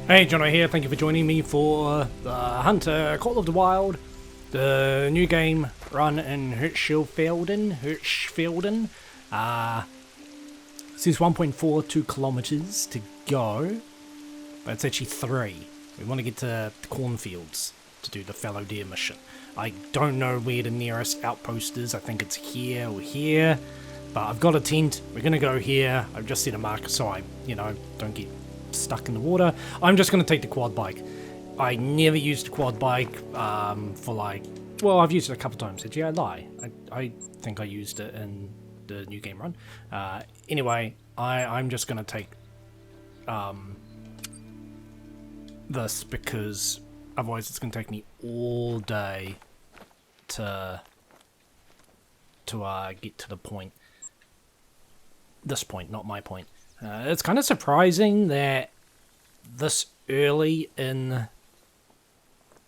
Hey, Jono here. Thank you for joining me for the Hunter Call of the Wild, the new game run in Hirschfelden. It says 1.42 kilometers to go, but it's actually 3. We want to get to the Cornfields to do the fallow deer mission. I don't know where the nearest outpost is. I think it's here or here, but I've got a tent. We're going to go here. I've just set a marker so I, don't get stuck in the water. I'm just going to take the quad bike. I never used the quad bike well, I've used it a couple times. Actually, I lie. I think I used it in the new game run. Anyway, I'm just going to take this because otherwise it's going to take me all day to get to the point. This point, not my point. It's kind of surprising that this early in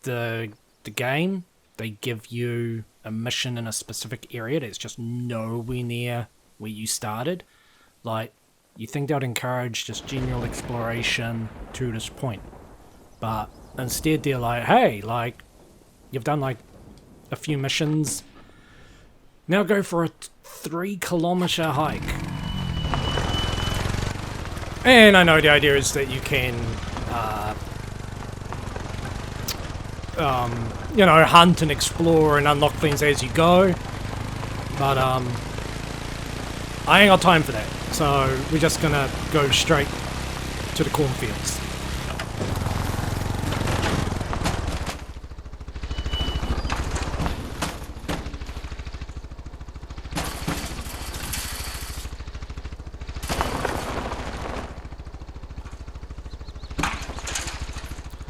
the game they give you a mission in a specific area that's just nowhere near where you started. Like, you think they would encourage just general exploration to this point, but instead they're like, hey, like, you've done like a few missions, now go for a 3-kilometer hike. And I know the idea is that you can, hunt and explore and unlock things as you go. But, I ain't got time for that. So, we're just gonna go straight to the cornfields.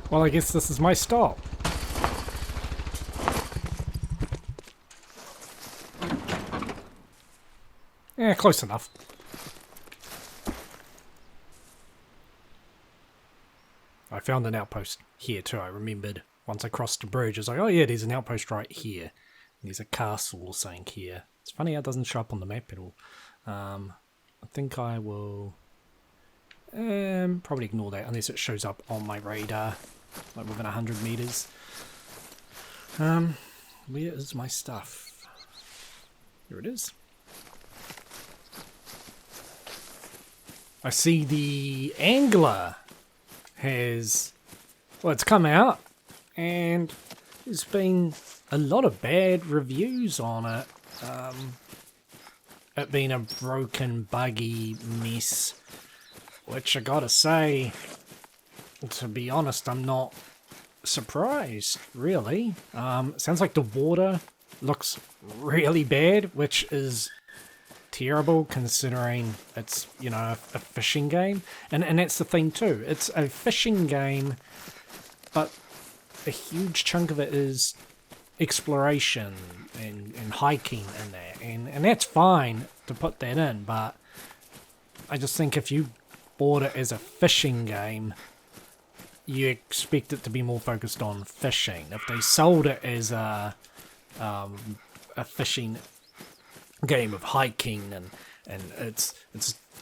Well, I guess this is my stop. Yeah, close enough. I found an outpost here too, I remembered. Once I crossed the bridge, I was like, oh yeah, there's an outpost right here. And there's a castle or something here. It's funny how it doesn't show up on the map at all. I think I will probably ignore that unless it shows up on my radar. Like within 100 meters. Where is my stuff? Here it is. I see the angler has, well, it's come out and there's been a lot of bad reviews on it. It being a broken, buggy mess, which I gotta say, to be honest, I'm not surprised, really. Sounds like the water looks really bad, which is terrible considering it's, a fishing game. And that's the thing too. It's a fishing game, but a huge chunk of it is exploration and hiking in there. And that's fine to put that in, but I just think if you bought it as a fishing game, you expect it to be more focused on fishing. If they sold it as a fishing game of hiking and it's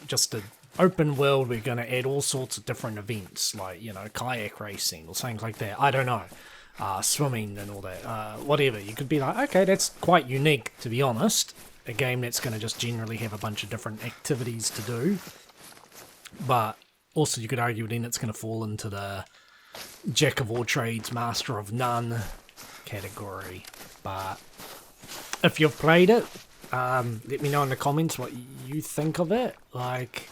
just an open world, we're going to add all sorts of different events like, kayak racing or something like that. I don't know. Swimming and all that. Whatever. You could be like, okay, that's quite unique, to be honest. A game that's going to just generally have a bunch of different activities to do. But also, you could argue then it's going to fall into the jack of all trades, master of none category. But if you've played it, let me know in the comments what you think of it. Like,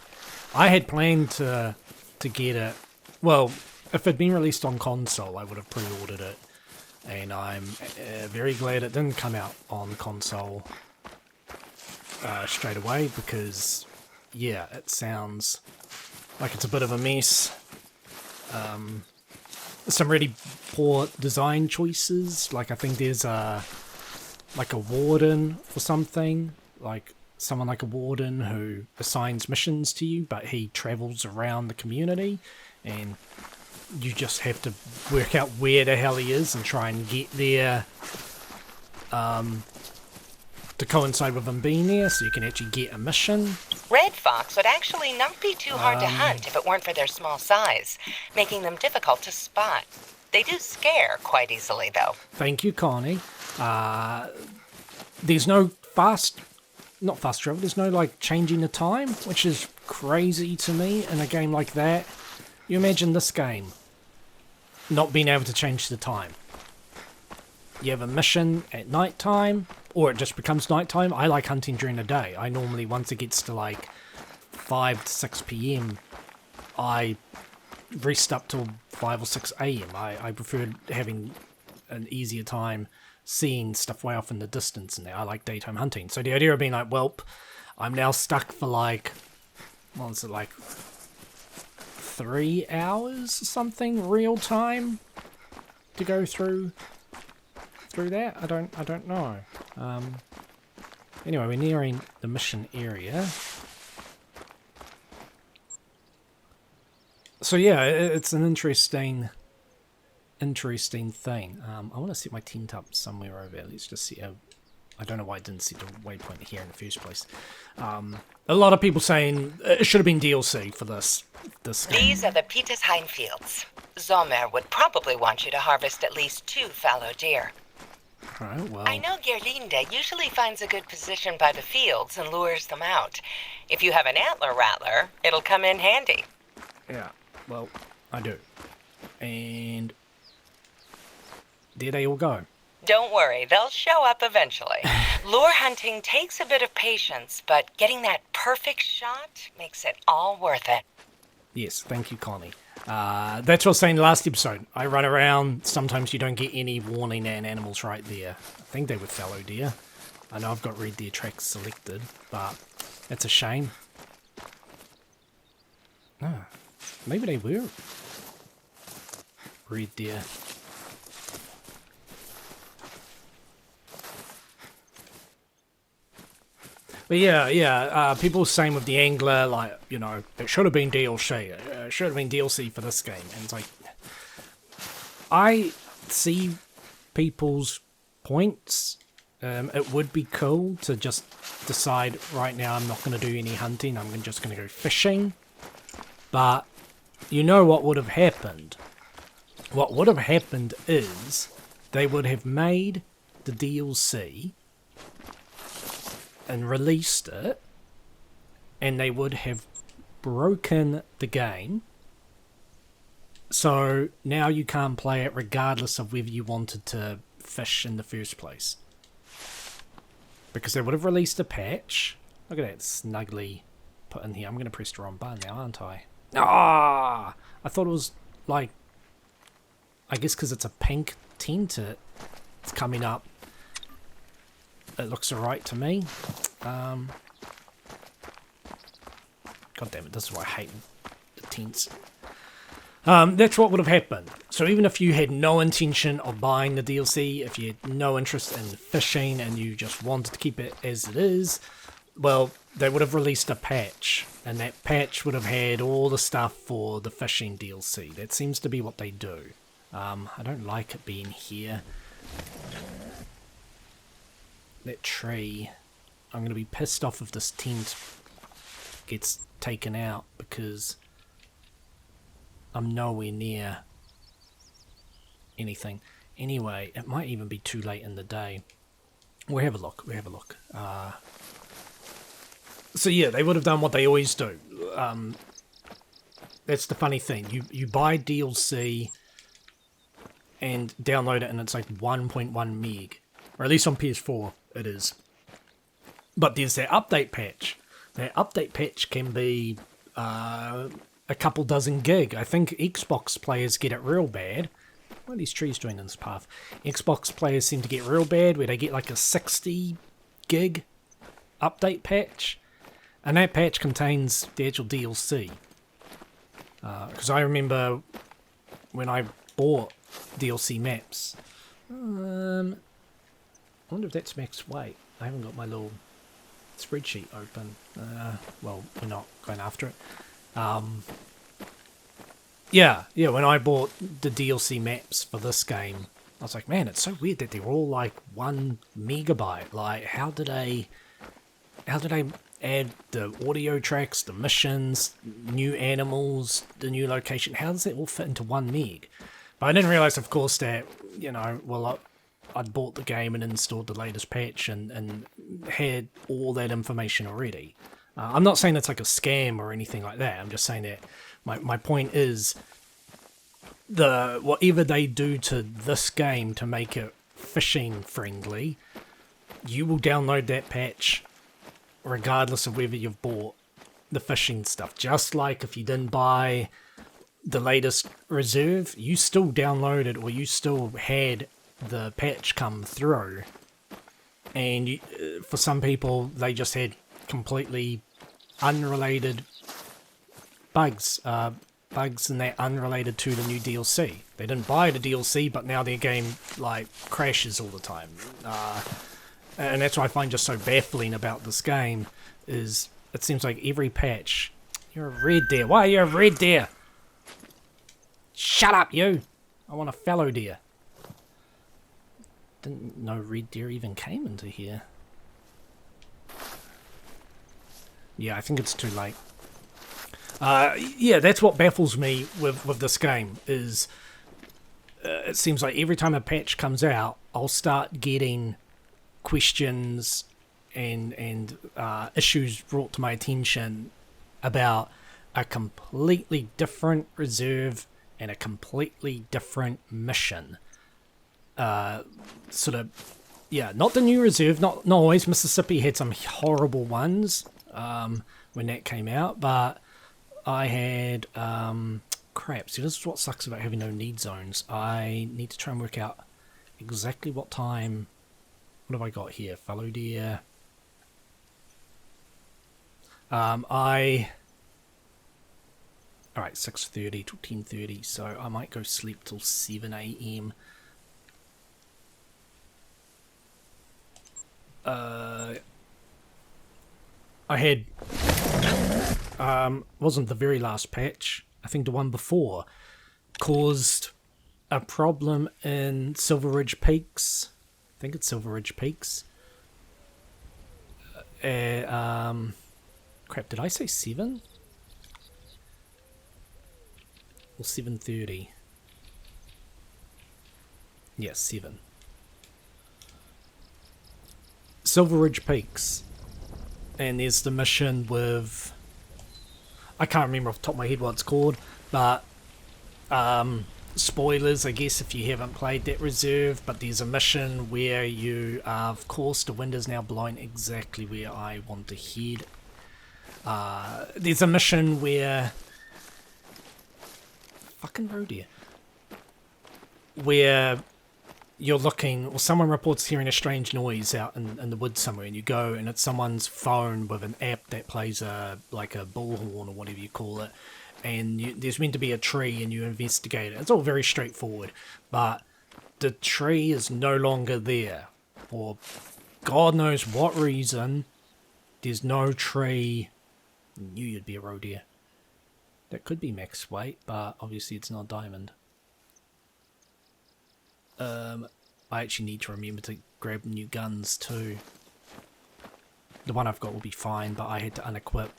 I had planned to get it. Well, if it'd been released on console, I would have pre-ordered it. And I'm very glad it didn't come out on console straight away because, yeah, it sounds like it's a bit of a mess. Some really poor design choices. Like, I think there's a warden or something. Like, someone like a warden who assigns missions to you, but he travels around the community. And you just have to work out where the hell he is and try and get there to coincide with them being there, so you can actually get a mission. Red fox would actually not be too hard to hunt if it weren't for their small size, making them difficult to spot. They do scare quite easily, though. Thank you, Connie. There's no not fast travel, there's no, like, changing the time, which is crazy to me in a game like that. You imagine this game not being able to change the time. You have a mission at night time, or it just becomes night time. I like hunting during the day. I normally, once it gets to like 5 to 6 p.m, I rest up till 5 or 6 a.m. I prefer having an easier time seeing stuff way off in the distance, and I like daytime hunting. So the idea of being like, well, I'm now stuck for like, what was it, like 3 hours or something real time to go through that? I don't know. Anyway, we're nearing the mission area. So yeah, it's an interesting thing. I want to set my tent up somewhere over there. Let's just see. I don't know why I didn't set the waypoint here in the first place. A lot of people saying it should have been DLC for this game. These are the Petersheim fields. Sommer would probably want you to harvest at least 2 fallow deer. Right, well, I know Gerlinde usually finds a good position by the fields and lures them out. If you have an antler rattler, it'll come in handy. yeah, well, I do. And there they all go. Don't worry, they'll show up eventually. Lure hunting takes a bit of patience, but getting that perfect shot makes it all worth it. Yes, thank you, Connie. That's what I was saying in the last episode. I run around, sometimes you don't get any warning and animals right there. I think they were fallow deer. I know I've got red deer tracks selected, but that's a shame. No, maybe they were red deer. But yeah, people saying with the angler, like, you know, it should have been DLC. It should have been DLC for this game. And it's like, I see people's points. It would be cool to just decide, right now I'm not going to do any hunting, I'm just going to go fishing. But you know what would have happened? What would have happened is they would have made the DLC and released it, and they would have broken the game, so now you can't play it regardless of whether you wanted to fish in the first place. Because they would have released a patch. Look at that, snugly put in here. I'm going to press the wrong button now, aren't I? Ah! I thought it was like, I guess because it's a pink tint, it's coming up. It looks alright to me. God damn it, this is why I hate the tints. That's what would have happened. So even if you had no intention of buying the DLC, if you had no interest in fishing and you just wanted to keep it as it is, well, they would have released a patch. And that patch would have had all the stuff for the fishing DLC. That seems to be what they do. I don't like it being here. That tree, I'm going to be pissed off if this tent gets taken out because I'm nowhere near anything. Anyway, it might even be too late in the day. We'll have a look, so yeah, they would have done what they always do. That's the funny thing. You buy DLC and download it and it's like 1.1 meg. Or at least on PS4. It is. But there's that update patch. That update patch can be a couple dozen gig. I think Xbox players get it real bad. What are these trees doing in this path? Xbox players seem to get real bad where they get like a 60 gig update patch. And that patch contains the actual DLC. Because I remember when I bought DLC maps. I wonder if that's max weight. I haven't got my little spreadsheet open. Well, we're not going after it. Yeah, when I bought the DLC maps for this game, I was like, man, it's so weird that they're all like 1 megabyte. Like, how did I add the audio tracks, the missions, new animals, the new location? How does it all fit into 1 meg? But I didn't realize, of course, that, you know, well, I'd bought the game and installed the latest patch and had all that information already. I'm not saying that's like a scam or anything like that. I'm just saying that my point is, whatever they do to this game to make it fishing friendly, you will download that patch regardless of whether you've bought the fishing stuff. Just like if you didn't buy the latest reserve, you still downloaded or you still had the patch come through. And for some people, they just had completely unrelated bugs. Bugs and that unrelated to the new DLC. They didn't buy the DLC, but now their game like crashes all the time. And that's what I find just so baffling about this game, is it seems like every patch... You're a red deer. Why are you a red deer? Shut up, you! I want a fallow deer. Didn't know red deer even came into here. Yeah, I think it's too late. Yeah, that's what baffles me with this game, is it seems like every time a patch comes out, I'll start getting questions and issues brought to my attention about a completely different reserve and a completely different mission. Sort of, yeah, not the new reserve, not always. Mississippi had some horrible ones when that came out, but I had, crap, see, this is what sucks about having no need zones. I need to try and work out exactly what time. What have I got here? Fallow deer. Alright, 6:30 till 10:30, so I might go sleep till 7 AM. I had, wasn't the very last patch, I think the one before, caused a problem in Silver Ridge Peaks. I think it's Silver Ridge Peaks. Crap, did I say 7? Or 7:30? Yes, 7. Silver Ridge Peaks. And there's the mission with... I can't remember off the top of my head what it's called, but... spoilers, I guess, if you haven't played that reserve, but there's a mission where you are, of course, the wind is now blowing exactly where I want to head. There's a mission where... Fucking road here. Where you're looking, or someone reports hearing a strange noise out in the woods somewhere, and you go, and it's someone's phone with an app that plays like a bullhorn or whatever you call it, and there's meant to be a tree, and you investigate it. It's all very straightforward, but the tree is no longer there. For God knows what reason, there's no tree. I knew you'd be a roe deer. That could be max weight, but obviously it's not diamond. I actually need to remember to grab new guns too. The one I've got will be fine, but I had to unequip.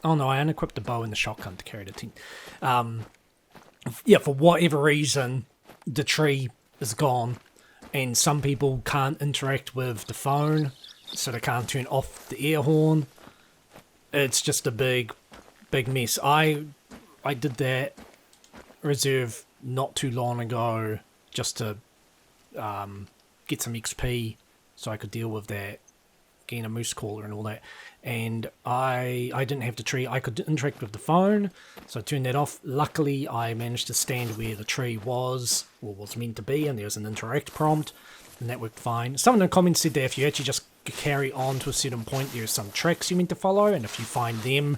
Oh no, I unequipped the bow and the shotgun to carry the team. Yeah, for whatever reason, the tree is gone, and some people can't interact with the phone, so they can't turn off the air horn. It's just a big mess. I did that reserve not too long ago just to get some XP so I could deal with that, gain a moose caller and all that, and I didn't have the tree. I could interact with the phone, so I turned that off. Luckily I managed to stand where the tree was, or was meant to be, and there was an interact prompt, and that worked fine. Someone in the comments said that if you actually just carry on to a certain point, there's some tracks you meant to follow, and if you find them,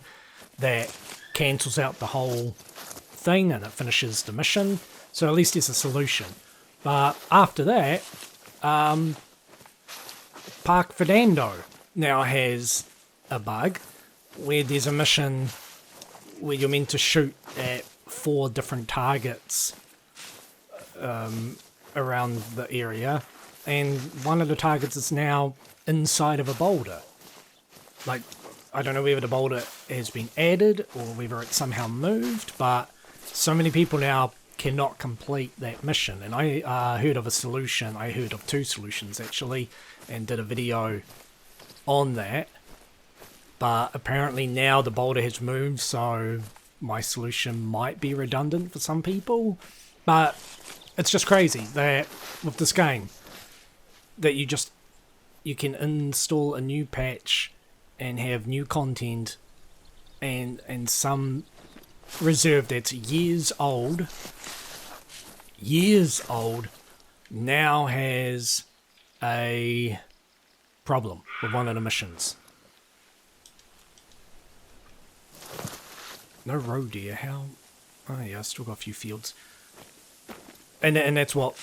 that cancels out the whole thing and it finishes the mission. So at least there's a solution. But after that, Park Fernando now has a bug where there's a mission where you're meant to shoot at 4 different targets around the area, and one of the targets is now inside of a boulder. Like, I don't know whether the boulder has been added or whether it's somehow moved, but so many people now cannot complete that mission. And I heard of a solution. I heard of 2 solutions actually, and did a video on that. But apparently now the boulder has moved, so my solution might be redundant for some people. But it's just crazy that with this game, that you can install a new patch and have new content, and some reserve that's years old now has a problem with one of the missions. No roe deer, how? Oh yeah, I still got a few fields. And that's what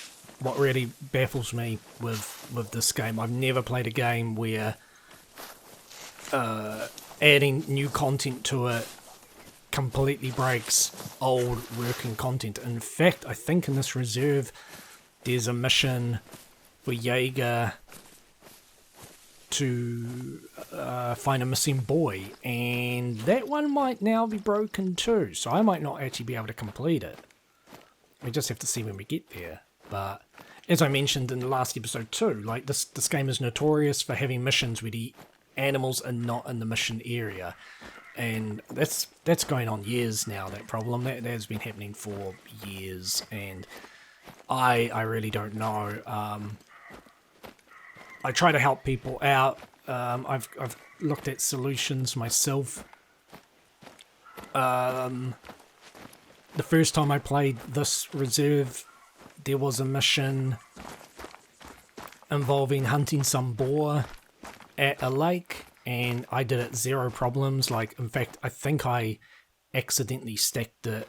really baffles me with this game. I've never played a game where adding new content to it completely breaks old working content. In fact, I think in this reserve there's a mission for Jager to find a missing boy, and that one might now be broken too, so I might not actually be able to complete it. We just have to see when we get there. But as I mentioned in the last episode too, like this game is notorious for having missions where the animals are not in the mission area, and that's going on years now. That problem that has been happening for years, and I really don't know. I try to help people out. I've looked at solutions myself. The first time I played this reserve, there was a mission involving hunting some boar at a lake, and I did it 0 problems. Like, in fact, I think I accidentally stacked it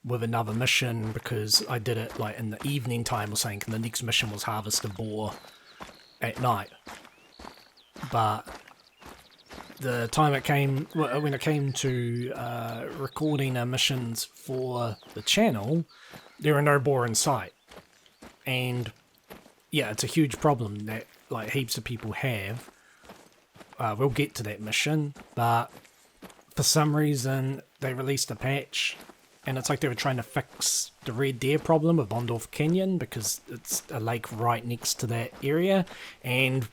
with another mission because I did it like in the evening time or something, and the next mission was harvest a boar at night. But the time when it came to recording missions for the channel, there are no boar in sight. And yeah, it's a huge problem that like heaps of people have. We'll get to that mission, but for some reason they released a patch, and it's like they were trying to fix the red deer problem of Bondorf Canyon because it's a lake right next to that area, and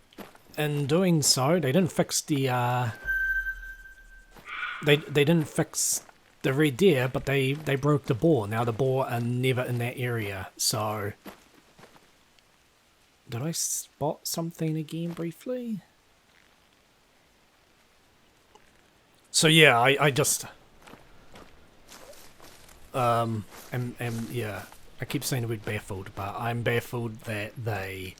in doing so, they didn't fix the they didn't fix the red deer, but they broke the boar. Now the boar are never in that area. So did I spot something again briefly? So yeah, I just yeah, I keep saying the word baffled, but I'm baffled that they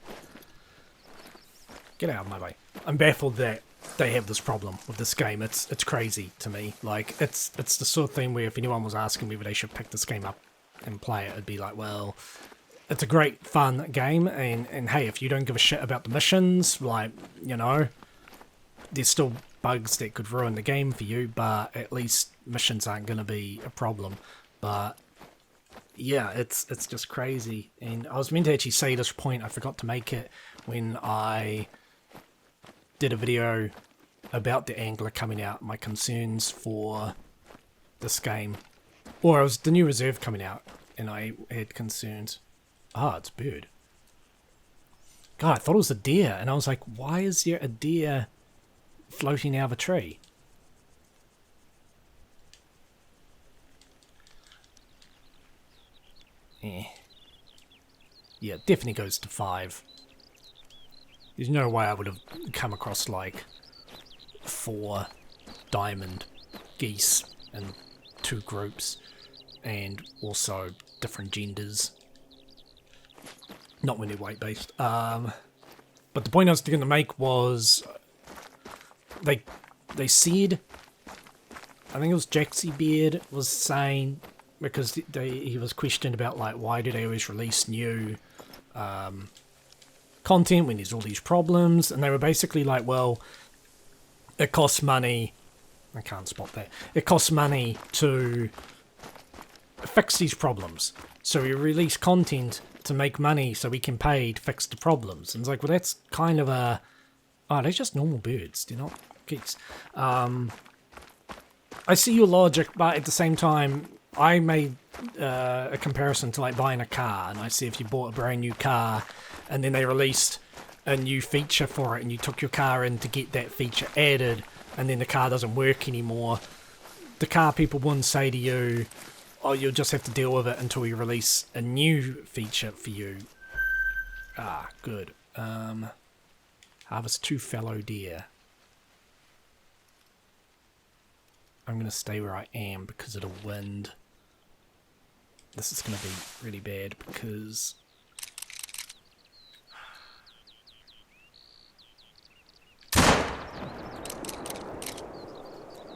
get out of my way. I'm baffled that they have this problem with this game. It's crazy to me. Like, it's the sort of thing where if anyone was asking me whether they should pick this game up and play it, it'd be like, well, it's a great fun game, and hey, if you don't give a shit about the missions, like, you know, there's still bugs that could ruin the game for you, but at least missions aren't going to be a problem. But yeah, it's just crazy. And I was meant to actually say this point, I forgot to make it when I did a video about the angler coming out, my concerns for this game. Or it was the new reserve coming out, and I had concerns. Ah, it's a bird. God, I thought it was a deer, and I was like, why is there a deer floating out of a tree? Yeah, it definitely goes to 5. There's no way I would have come across like 4 diamond geese in 2 groups, and also different genders. Not when they're weight based. But the point I was going to make was they said, I think it was Jaxie Beard was saying, because he was questioned about like why do they always release new content when there's all these problems, and they were basically like, well, it costs money. I can't spot that. It costs money to fix these problems. so we release content to make money so we can pay to fix the problems. And it's like, well, that's kind of a... Oh, they're just normal birds. They're not geeks. I see your logic, but at the same time, I made a comparison to like buying a car, and I see if you bought a brand new car, and then they released a new feature for it, and you took your car in to get that feature added, and then the car doesn't work anymore. The car people wouldn't say to you, oh, you'll just have to deal with it until we release a new feature for you. Ah, good. Harvest 2 fallow deer. I'm going to stay where I am because of the wind. This is going to be really bad because...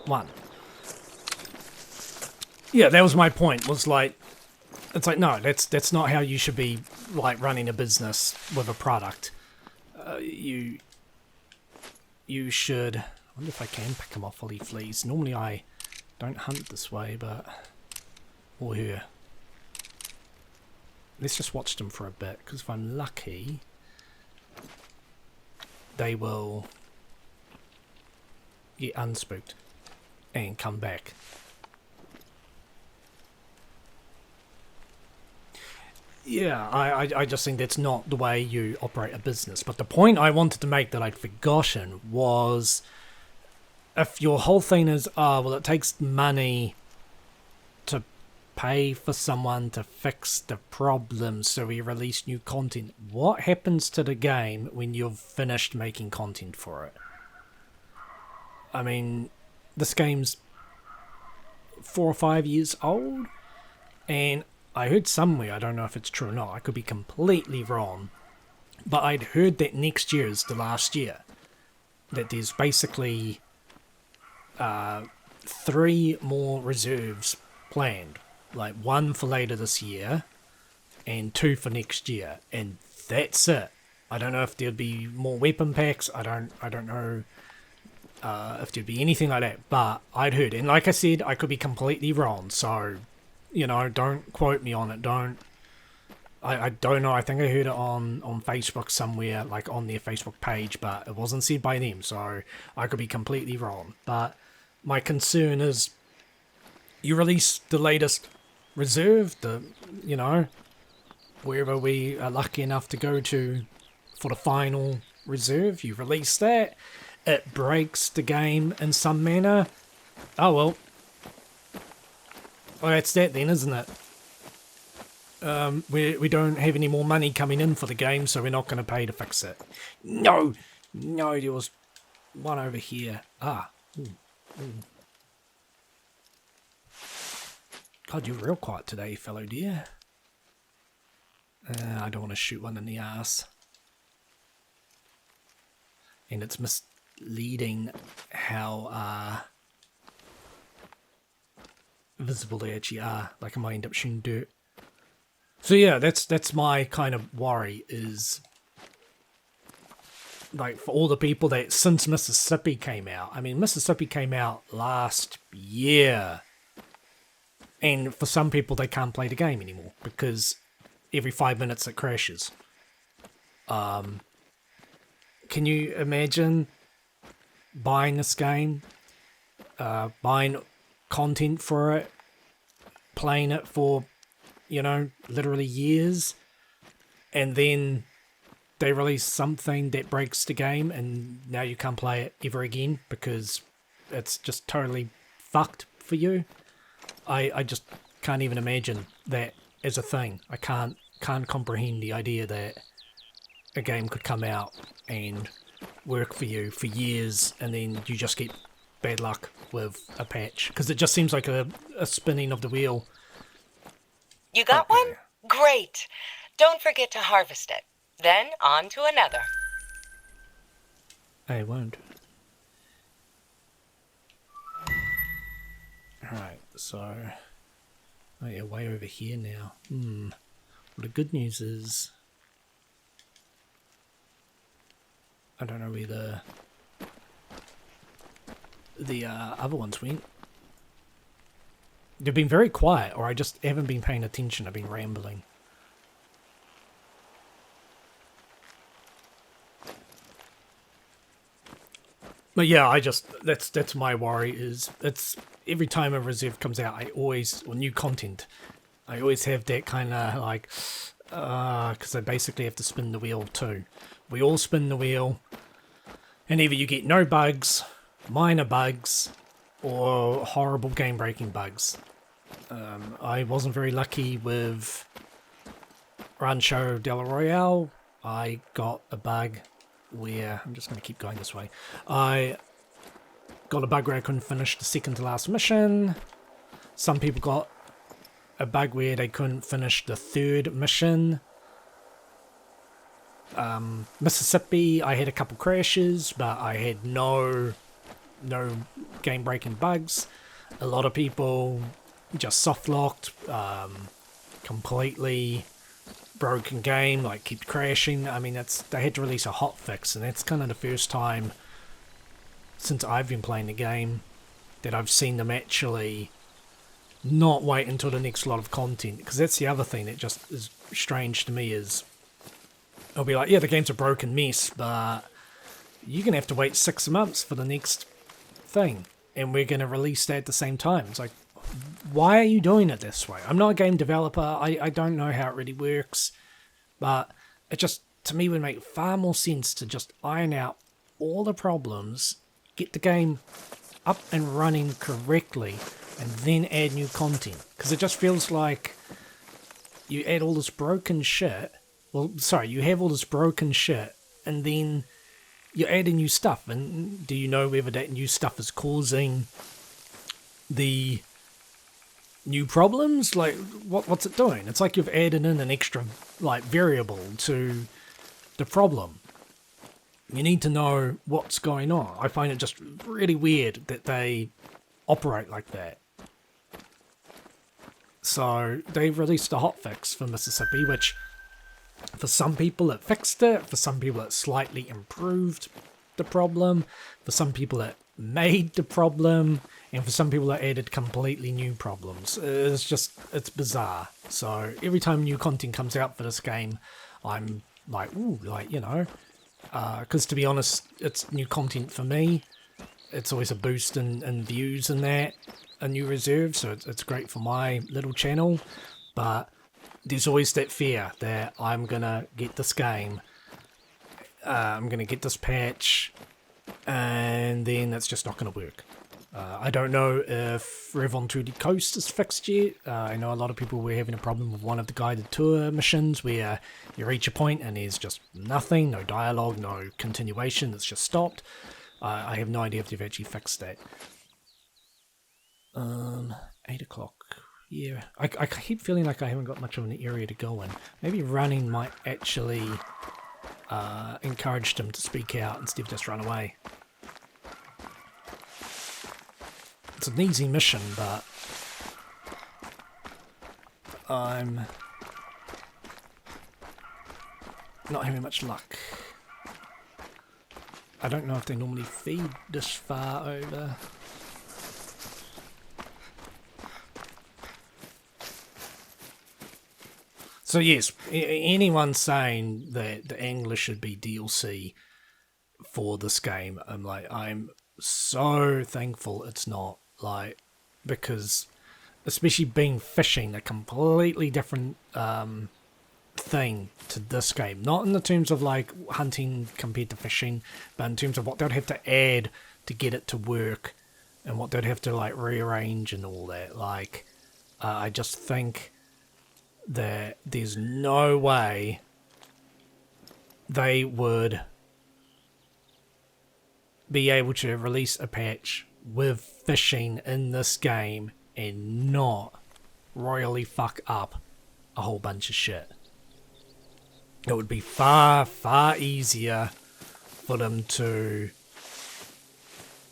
One. Yeah, that was my point, was like... It's like, no, that's not how you should be, like, running a business with a product. You should... I wonder if I can pick them off while he flees. Normally I don't hunt this way, but... Or her. Let's just watch them for a bit, because if I'm lucky, they will get unspooked and come back. Yeah, I just think that's not the way you operate a business. But the point I wanted to make that I'd forgotten was, if your whole thing is, oh, well, it takes money to pay for someone to fix the problem, so we release new content. What happens to the game when you've finished making content for it? I mean, this game's 4 or 5 years old, and I heard somewhere, I don't know if it's true or not, I could be completely wrong, but I'd heard that next year is the last year. That there's basically 3 more reserves planned. Like 1 for later this year, and 2 for next year, and that's it. I don't know if there'd be more weapon packs, I don't know if there'd be anything like that, but I'd heard, and like I said, I could be completely wrong, so... You know, don't quote me on it, I don't know, I think I heard it on Facebook somewhere, like on their Facebook page, but it wasn't said by them, so I could be completely wrong. But my concern is, you release the latest reserve, you know, wherever we are lucky enough to go to for the final reserve, you release that, it breaks the game in some manner, oh well. Well, that's that then, isn't it? We don't have any more money coming in for the game, so we're not going to pay to fix it. No! No, there was one over here. Ah. Ooh. Ooh. God, you're real quiet today, fellow deer. I don't want to shoot one in the ass. And it's misleading how, visible they actually are. Like, I might end up shooting dirt. So yeah, that's my kind of worry, is like, for all the people that, since Mississippi came out, I mean, Mississippi came out last year, and for some people they can't play the game anymore because every 5 minutes it crashes. Can you imagine buying this game, buying content for it, playing it for, you know, literally years, and then they release something that breaks the game and now you can't play it ever again because it's just totally fucked for you? I just can't even imagine that as a thing. I can't comprehend the idea that a game could come out and work for you for years and then you just get bad luck with a patch, because it just seems like a spinning of the wheel. You got one? Great. Don't forget to harvest it. Then on to another. I won't. Alright, so... Oh yeah, way over here now. Well, the good news is... I don't know where the other ones went. They've been very quiet, or I just haven't been paying attention. I've been rambling. But yeah, that's my worry, is it's every time a reserve comes out, or new content, I always have that kind of like, because I basically have to spin the wheel too. We all spin the wheel, and either you get no bugs, minor bugs, or horrible game-breaking bugs. I wasn't very lucky with Rancho del Royale. I got a bug where, I'm just going to keep going this way, I got a bug where I couldn't finish the second to last mission. Some people got a bug where they couldn't finish the third mission. Mississippi, I had a couple crashes, but I had no game-breaking bugs. A lot of people just soft-locked, completely broken game, like keep crashing. I mean, they had to release a hotfix, and that's kind of the first time since I've been playing the game that I've seen them actually not wait until the next lot of content, because that's the other thing that just is strange to me, is I'll be like, yeah, the game's a broken mess, but you're going to have to wait 6 months for the next thing, and we're going to release that at the same time. It's like, why are you doing it this way? I'm not a game developer, I don't know how it really works, but it just, to me, would make far more sense to just iron out all the problems, get the game up and running correctly, and then add new content. Because it just feels like you add all this broken shit, you have all this broken shit, and then you add in new stuff, and do you know whether that new stuff is causing the new problems? Like, what's it doing? It's like you've added in an extra, like, variable to the problem. You need to know what's going on. I find it just really weird that they operate like that. So they released a hotfix for Mississippi, which for some people it fixed it, for some people it slightly improved the problem, for some people it made the problem, and for some people it added completely new problems. It's bizarre. So every time new content comes out for this game, I'm like, ooh, like, you know, because to be honest, it's new content for me. It's always a boost in views and that, a new reserve, so it's great for my little channel, but there's always that fear that I'm gonna get this game, I'm gonna get this patch, and then it's just not gonna work. I don't know if Revon to the Coast is fixed yet. I know a lot of people were having a problem with one of the guided tour missions where you reach a point and there's just nothing, no dialogue, no continuation, it's just stopped. I have no idea if they've actually fixed that. 8 o'clock. Yeah, I keep feeling like I haven't got much of an area to go in. Maybe running might actually encourage them to speak out instead of just run away. It's an easy mission, but I'm not having much luck. I don't know if they normally feed this far over. So yes, anyone saying that the English should be DLC for this game, I'm so thankful it's not, like, because especially being fishing, a completely different thing to this game, not in the terms of like hunting compared to fishing, but in terms of what they'd have to add to get it to work and what they'd have to like rearrange and all that. Like, I just think that there's no way they would be able to release a patch with fishing in this game and not royally fuck up a whole bunch of shit. It would be far, far easier for them to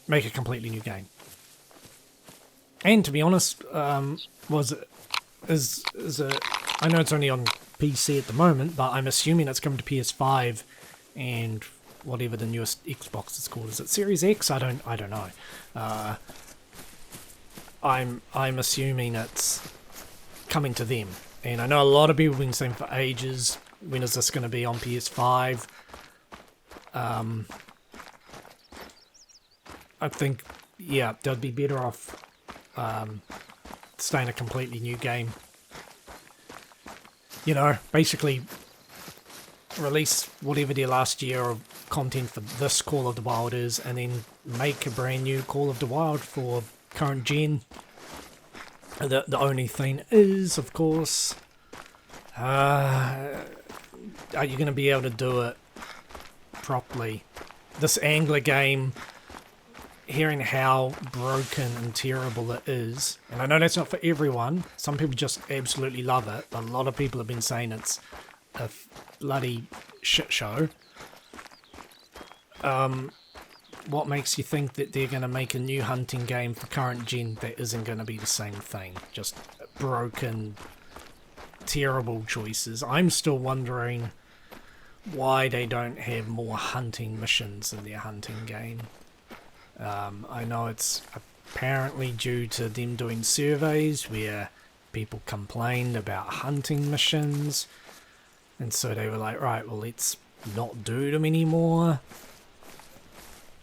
make a completely new game. And to be honest, is it, I know it's only on PC at the moment, but I'm assuming it's coming to PS5 and whatever the newest Xbox is called. Is it Series X? I don't know. I'm assuming it's coming to them. And I know a lot of people have been saying for ages, when is this going to be on PS5? I think, yeah, they'd be better off staying a completely new game. You know, basically release whatever their last year of content for this Call of the Wild is, and then make a brand new Call of the Wild for current gen. The only thing is, of course, are you going to be able to do it properly? This angler game, hearing how broken and terrible it is, and I know that's not for everyone, some people just absolutely love it, but a lot of people have been saying it's a bloody shit show. What makes you think that they're going to make a new hunting game for current gen that isn't going to be the same thing? Just broken, terrible choices. I'm still wondering why they don't have more hunting missions in their hunting game. I know it's apparently due to them doing surveys where people complained about hunting missions, and so they were like, right, well, let's not do them anymore.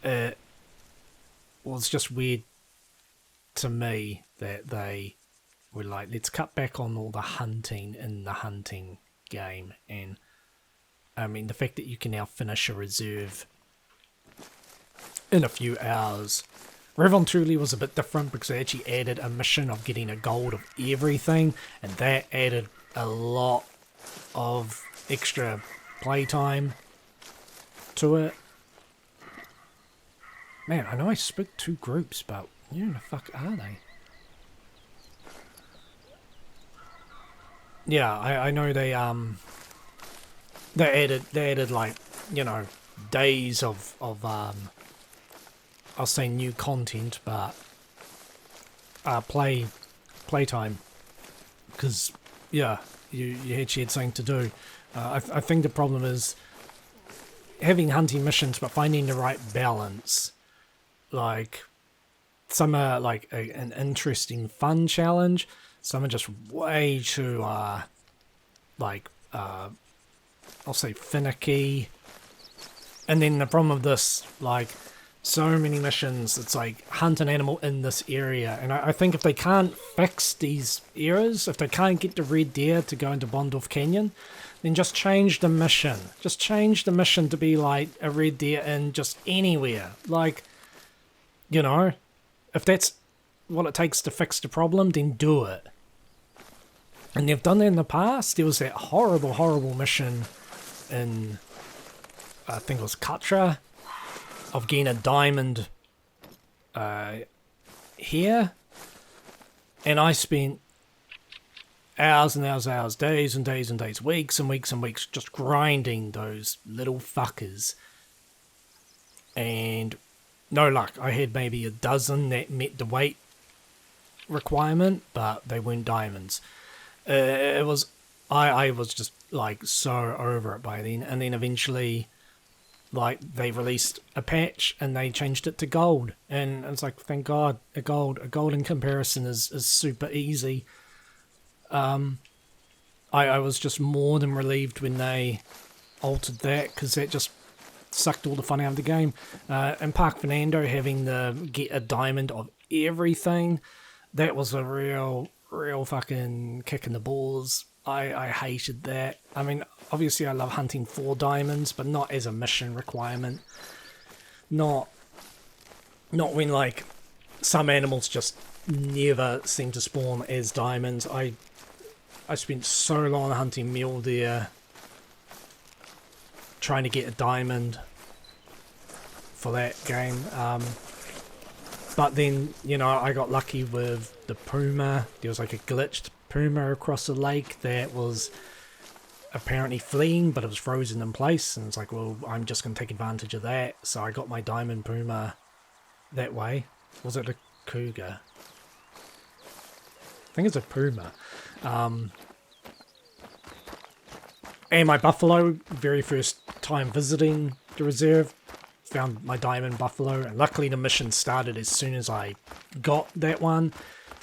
Well, it's just weird to me that they were like, let's cut back on all the hunting in the hunting game. And I mean, the fact that you can now finish a reserve in a few hours. Revon Truly was a bit different because they actually added a mission of getting a gold of everything, and that added a lot of extra playtime to it. Man, I know I spoke two groups, but where the fuck are they? Yeah, I know they added like, you know, days of I'll say new content, but playtime, because yeah, you actually had something to do. I think the problem is having hunting missions, but finding the right balance. Like, some are like an interesting, fun challenge. Some are just way too, I'll say finicky. And then the problem with this, like, so many missions, it's like, hunt an animal in this area. And I think if they can't fix these errors, if they can't get the red deer to go into Bondorf Canyon, then just change the mission. Just change the mission to be like a red deer in just anywhere. Like, you know, if that's what it takes to fix the problem, then do it. And they've done that in the past. There was that horrible, horrible mission in, I think it was cotw, of getting a diamond here. And I spent hours and hours, days and days and days, weeks and weeks and weeks just grinding those little fuckers. And no luck. I had maybe a dozen that met the weight requirement, but they weren't diamonds. I was just like so over it by then, and then eventually, like, they released a patch and they changed it to gold, and it's like, thank God, a gold in comparison is super easy. I was just more than relieved when they altered that, because that just sucked all the fun out of the game. And Park Fernando having the get a diamond of everything, that was a real fucking kick in the balls. I hated that. I mean, obviously I love hunting for diamonds, but not as a mission requirement. Not when, like, some animals just never seem to spawn as diamonds. I spent so long hunting mule deer trying to get a diamond for that game. But then, you know, I got lucky with the puma. There was like a glitched puma across the lake that was apparently fleeing, but it was frozen in place. And it's like, well, I'm just going to take advantage of that. So I got my diamond puma that way. Was it a cougar? I think it's a puma. And my buffalo, very first time visiting the reserve, found my diamond buffalo, and luckily the mission started as soon as I got that one.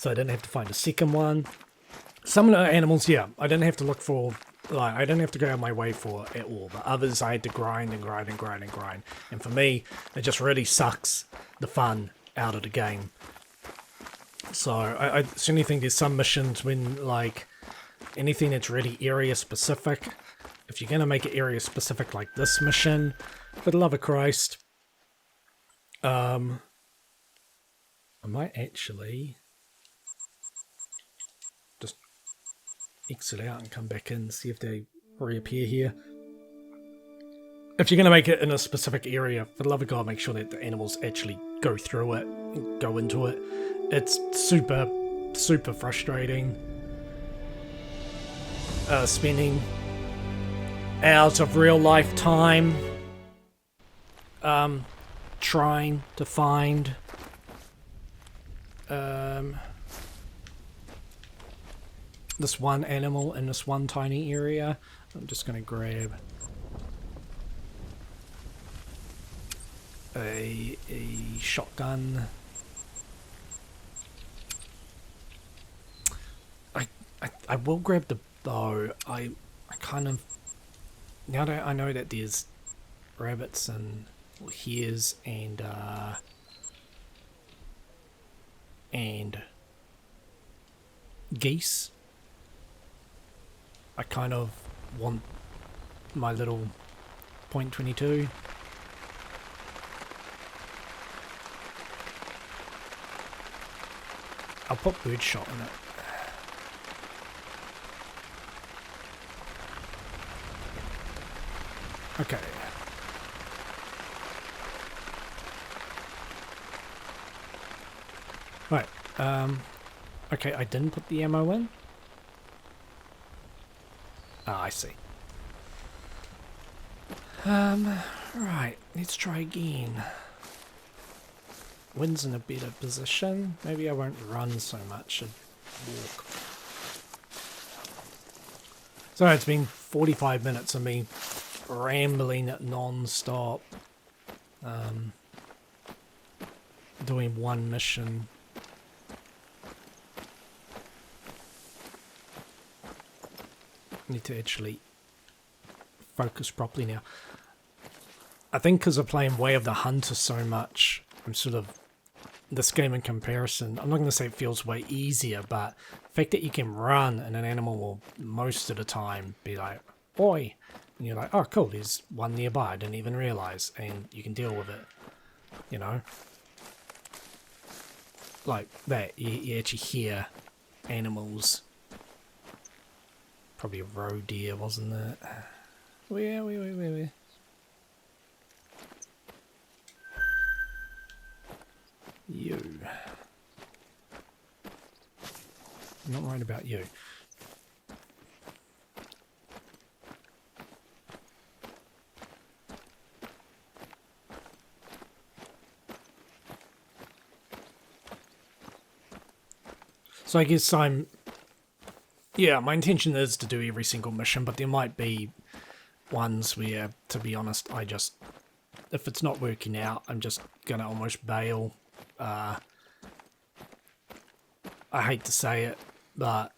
So I didn't have to find a second one. Some of the animals, yeah, I didn't have to look for, like, I didn't have to go out of my way for at all. But others I had to grind and grind and grind and grind. And for me, it just really sucks the fun out of the game. So I certainly think there's some missions when, like, anything that's really area specific, if you're going to make it area specific like this mission, for the love of Christ, I might actually just exit out and come back in, see if they reappear here. If you're going to make it in a specific area, for the love of God, make sure that the animals actually go through it, go into it. It's super, super frustrating. Spending hours of real life time trying to find this one animal in this one tiny area. I'm just going to grab a shotgun. I will grab the bow. I kind of, now that I know that there's rabbits and hares and geese, I kind of want my little .22. I'll put birdshot in it. Okay. Right. Okay, I didn't put the ammo in. Ah, I see. Right. Let's try again. Wind's in a better position. Maybe I won't run so much and walk. So it's been 45 minutes of me rambling non-stop, doing one mission. Need to actually focus properly now. I think because I'm playing Way of the Hunter so much, I'm sort of, this game in comparison, I'm not going to say it feels way easier, but the fact that you can run and an animal will most of the time be like, "Oi!" And you're like, "Oh, cool, there's one nearby, I didn't even realise," and you can deal with it, you know? Like that, you actually hear animals. Probably a roe deer, wasn't it? Where? You. I'm not worried about you. So I guess I'm... Yeah, my intention is to do every single mission, but there might be ones where, to be honest, I just... If it's not working out, I'm just gonna almost bail. I hate to say it, but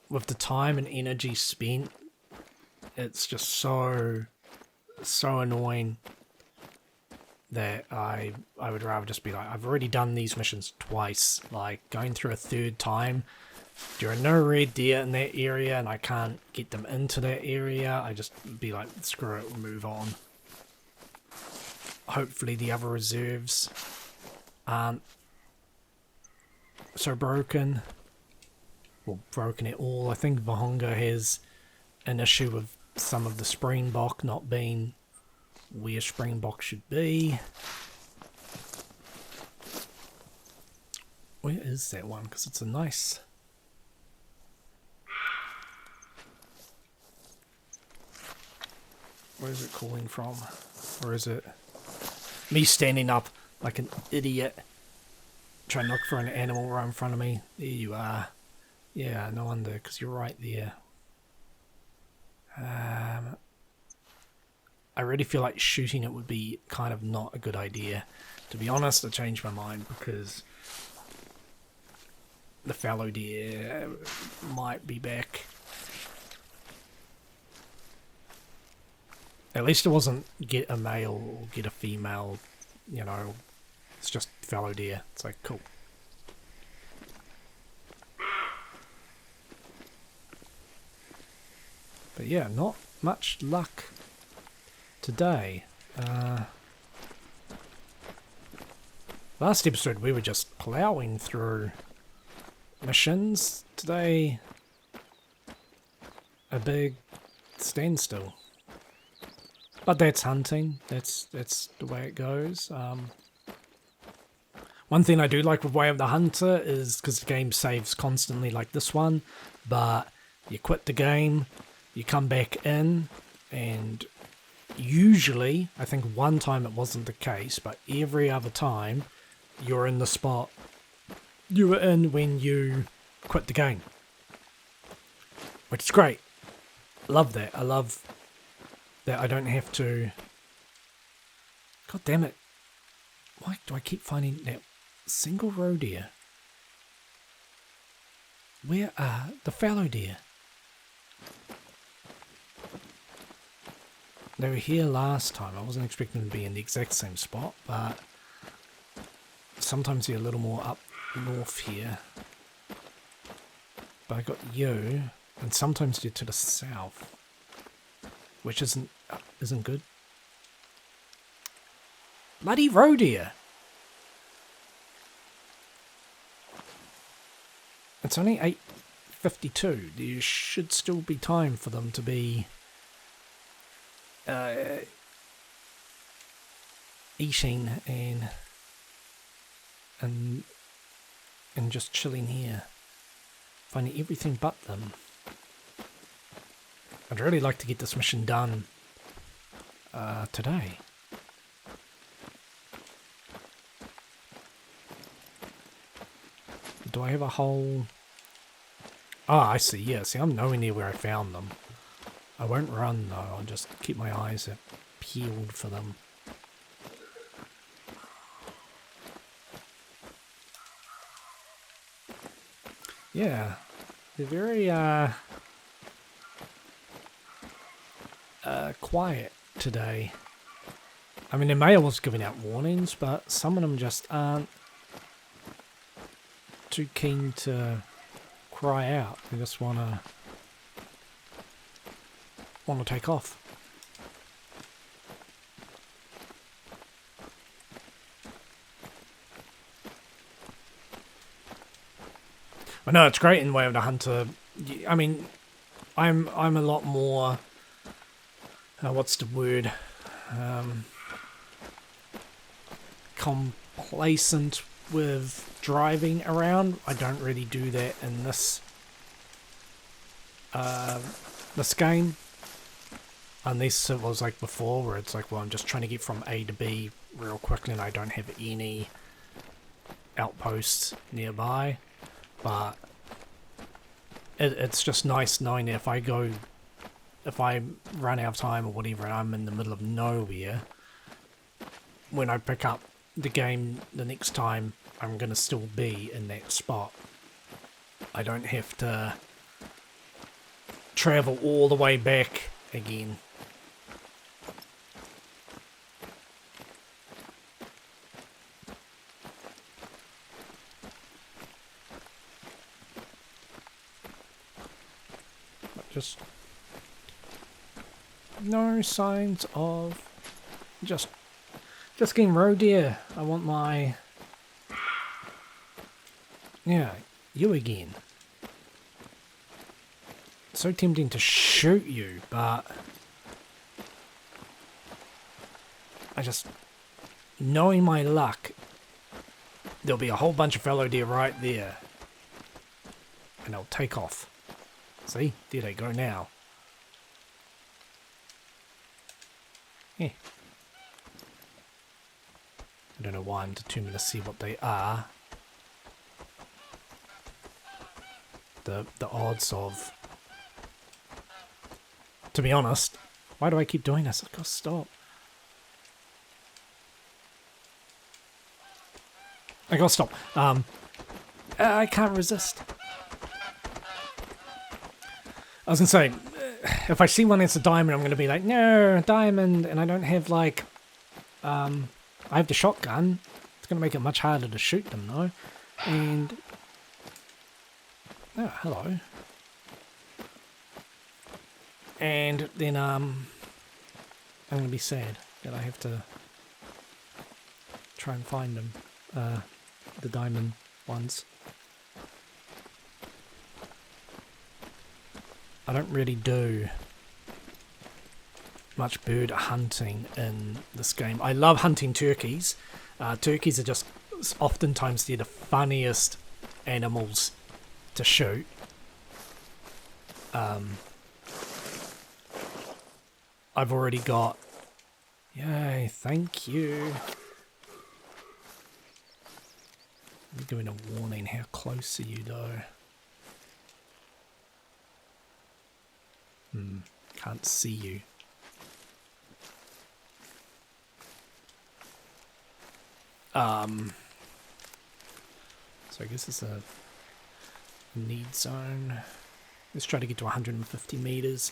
with the time and energy spent, it's just so annoying that I would rather just be like, I've already done these missions twice, like going through a third time. There are no red deer in that area and I can't get them into that area. I just be like, screw it, we'll move on. Hopefully the other reserves aren't so broken. Well, broken at all. I think Vahonga has an issue with some of the springbok not being where springbok should be. Where is that one? Because it's a nice... Where is it calling from? Or is it me standing up like an idiot trying to look for an animal right in front of me? There you are. Yeah, no wonder, because you're right there. I really feel like shooting it would be kind of not a good idea. To be honest, I changed my mind because the fallow deer might be back. At least it wasn't get a male or get a female, you know, it's just fallow deer. It's like, cool. But yeah, not much luck today. Last episode we were just plowing through missions. Today, a big standstill. But that's hunting. That's the way it goes. One thing I do like with Way of the Hunter is because the game saves constantly like this one, but you quit the game, you come back in, and usually, I think one time it wasn't the case, but every other time, you're in the spot you were in when you quit the game. Which is great. Love that. I love that I don't have to... God damn it. Why do I keep finding that single roe deer? Where are the fallow deer? They were here last time. I wasn't expecting them to be in the exact same spot, but sometimes they're a little more up north here. But I got you, and sometimes you're to the south, which isn't good. Bloody roe deer! It's only 8:52. There should still be time for them to be eating and just chilling here, finding everything but them. I'd really like to get this mission done today. Do I have a whole... Oh, I see, yeah, see, I'm nowhere near where I found them. I won't run though, I'll just keep my eyes peeled for them. Yeah, they're very quiet today. I mean, their male was giving out warnings, but some of them just aren't too keen to cry out. They just wanna take off. I know it's great in Way of the Hunter. I mean, I'm a lot more. What's the word? Complacent with driving around. I don't really do that in this game, unless it was like before, where it's like, well, I'm just trying to get from A to B real quickly, and I don't have any outposts nearby. But it's just nice knowing that if I run out of time or whatever, and I'm in the middle of nowhere, when I pick up the game the next time, I'm going to still be in that spot. I don't have to travel all the way back again. But just no signs of just getting roe deer. I want my... Yeah, you again. So tempting to shoot you, but I just... Knowing my luck, there'll be a whole bunch of fallow deer right there. And they'll take off. See? There they go now. Yeah. I don't know why I'm determined to see what they are. The odds of... To be honest, why do I keep doing this? I've got to stop. I gotta stop. I can't resist. I was gonna say, if I see one that's a diamond, I'm gonna be like, no, diamond, and I don't have like, I have the shotgun. It's gonna make it much harder to shoot them though. And oh, hello. And then I'm gonna be sad that I have to try and find them, the diamond ones. I don't really do much bird hunting in this game. I love hunting turkeys. Turkeys are just oftentimes they're the funniest animals to shoot. I've already got... Yay, thank you. I'm giving a warning. How close are you though? Can't see you. So I guess it's a need zone. Let's try to get to 150 meters.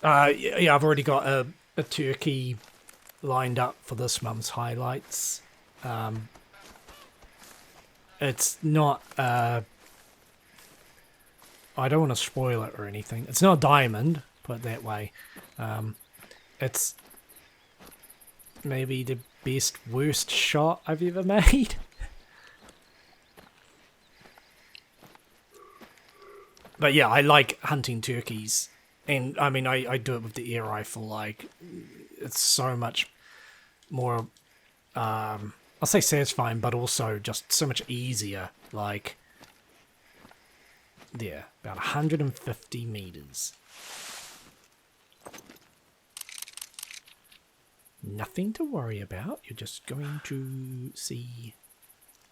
Yeah, I've already got a turkey lined up for this month's highlights. It's not... I don't want to spoil it or anything. It's not a diamond, put it that way. It's maybe the best, worst shot I've ever made. But yeah, I like hunting turkeys. And I mean, I do it with the air rifle. Like, it's so much more, I'll say satisfying, but also just so much easier. Like, yeah, about 150 meters. Nothing to worry about. You're just going to see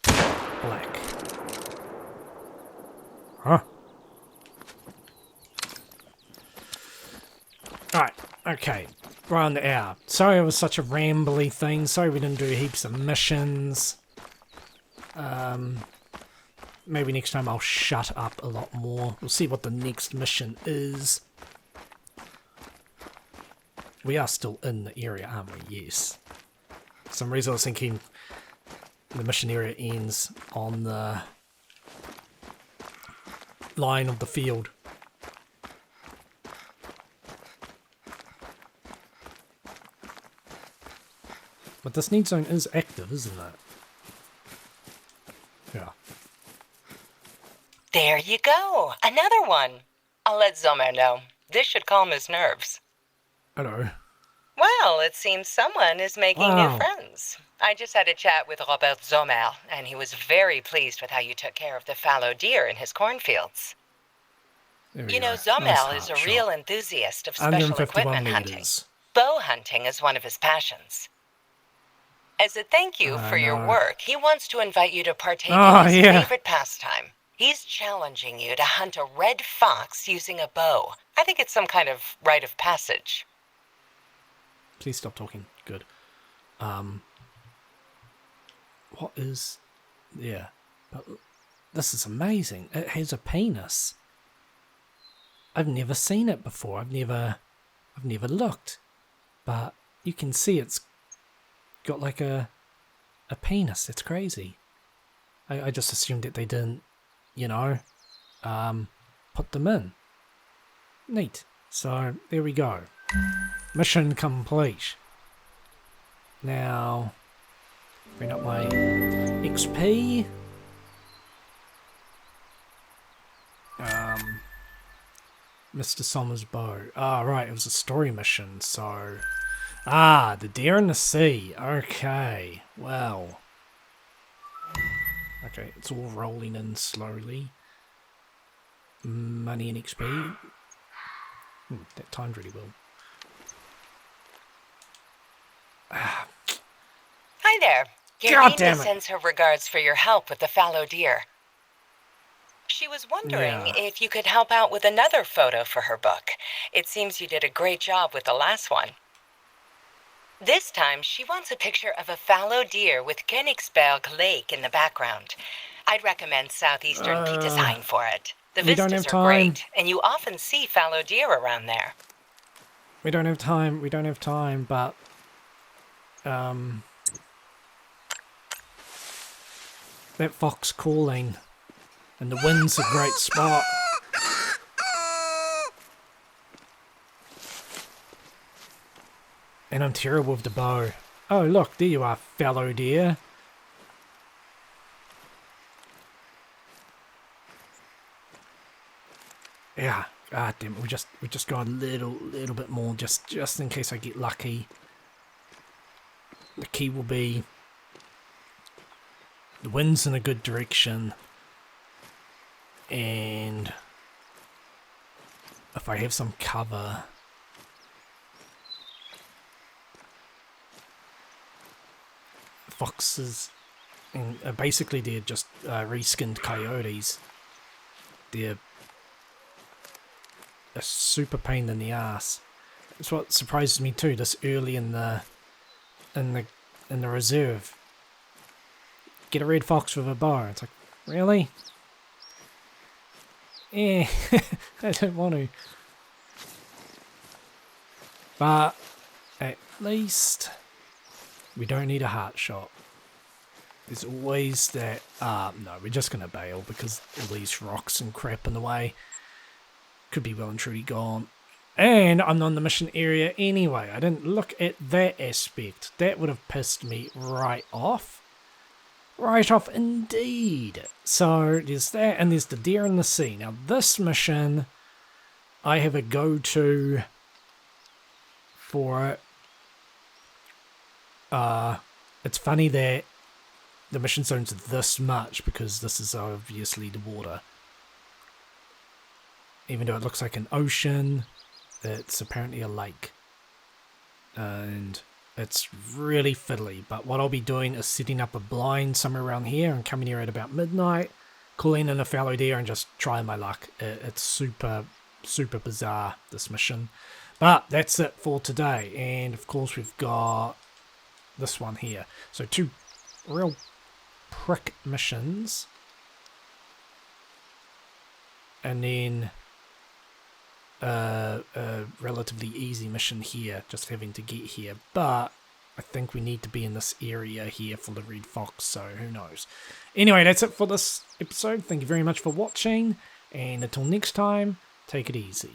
black. Huh? Alright, okay. We're on the hour. Sorry it was such a rambly thing. Sorry we didn't do heaps of missions. Maybe next time I'll shut up a lot more. We'll see what the next mission is. We are still in the area, aren't we? Yes. For some reason I was thinking the mission area ends on the line of the field. But this need zone is active, isn't it? Yeah. There you go. Another one. I'll let Sommer know. This should calm his nerves. Hello. Well, it seems someone is making Wow. new friends. I just had a chat with Robert Sommer, and he was very pleased with how you took care of the fallow deer in his cornfields. There we You go. know, Sommer Nice is a heart real shot. enthusiast of special 151 equipment hunting. meters. Bow hunting is one of his passions. As a thank you for your no. work, he wants to invite you to partake Oh, in his yeah. favorite pastime. He's challenging you to hunt a red fox using a bow. I think it's some kind of rite of passage. Please stop talking. Good. What is... Yeah. But this is amazing. It has a penis. I've never seen it before. I've never looked. But you can see it's got like a penis. It's crazy. I just assumed that they didn't, you know, put them in. Neat. So, there we go. Mission complete. Now, bring up my XP. Mr. Sommer's bow. Ah, right, it was a story mission, so... Ah, the deer in the sea. Okay, well. Okay, it's all rolling in slowly. Money and XP. That timed really well. Hi there. God damn Irina it. sends her regards for your help with the fallow deer. She was wondering Yeah. if you could help out with another photo for her book. It seems you did a great job with the last one. This time, she wants a picture of a fallow deer with Königsberg Lake in the background. I'd recommend Southeastern Design for it. The we don't vistas have are time. great, and you often see fallow deer around there. We don't have time, but... that fox calling. And the wind's a great spot. And I'm terrible with the bow. Oh, look, there you are, fallow deer. Yeah, god damn it, we just go a little bit more just in case I get lucky. The key will be the wind's in a good direction, and if I have some cover, foxes, and basically they're just reskinned coyotes. They're a super pain in the ass. That's what surprises me too. This early in the reserve, get a red fox with a bow. It's like, really? Eh, I don't want to. But at least we don't need a heart shot. There's always that. No, we're just gonna bail because all these rocks and crap in the way. Could be well and truly gone. And I'm not in the mission area anyway. I didn't look at that aspect. That would have pissed me right off. Right off indeed. So there's that, and there's the deer in the sea. Now this mission, I have a go-to for it. It's funny that the mission zone's this much because this is obviously the water. Even though it looks like an ocean, it's apparently a lake. And it's really fiddly. But what I'll be doing is setting up a blind somewhere around here and coming here at about midnight, calling in a fallow deer and just trying my luck. It's super bizarre, this mission. But that's it for today. And of course we've got this one here. So 2 real prick missions. And then a relatively easy mission here, just having to get here, but I think we need to be in this area here for the red fox, so who knows. Anyway, that's it for this episode. Thank you very much for watching, and until next time, take it easy.